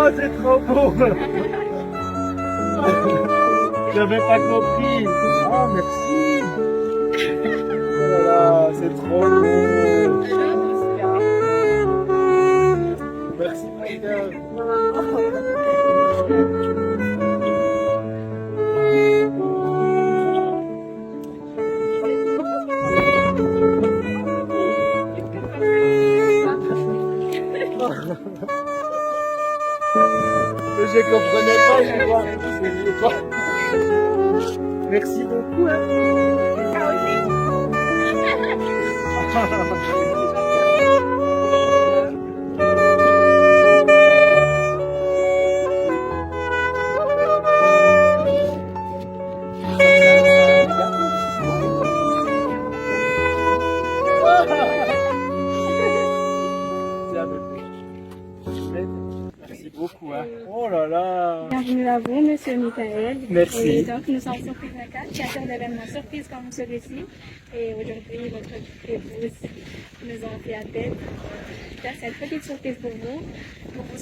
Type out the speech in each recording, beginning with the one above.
Oh, c'est trop beau. J'avais pas compris. Oh, merci. Oh là là, c'est trop beau. Merci, Pascal. Mais je comprenais pas, je vois. Merci beaucoup. Merci beaucoup. Oh là là. Bienvenue à vous, Monsieur Michael. Merci. Et donc, nous sommes Surprise Makeup, créateur d'événements surprises comme celui-ci. Et aujourd'hui, votre épouse nous a fait appel pour faire cette petite surprise pour vous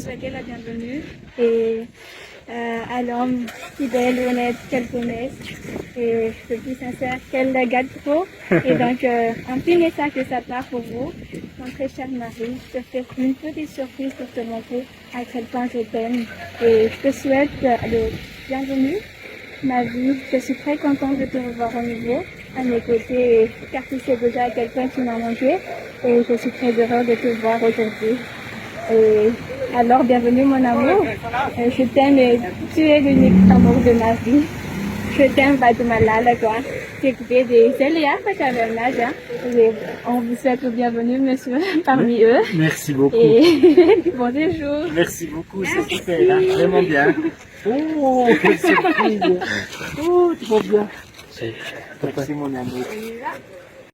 souhaiter la bienvenue et à l'homme fidèle, honnête qu'elle connaisse et le plus sincère qu'elle la garde trop. Et donc, un petit message de sa part pour vous. Mon très cher mari, je te fais une petite surprise pour te montrer à quel point je t'aime. Et je te souhaite le bienvenue, ma vie. Je suis très contente de te revoir au nouveau, à mes côtés, car tu sais déjà à quel point tu m'as manqué. Et je suis très heureuse de te voir aujourd'hui. Et alors, bienvenue mon amour. Je t'aime et tu es l'unique amour de ma vie. Je t'aime, Batumalala, quoi. Tu écouté des Célia, parce que j'avais un âge, hein. Et on vous souhaite le bienvenue, monsieur, parmi eux. Merci beaucoup. Et bon séjour. Merci beaucoup, c'est super, vraiment bien. Oh, quelle surprise. Oh, trop bien. Merci mon amour.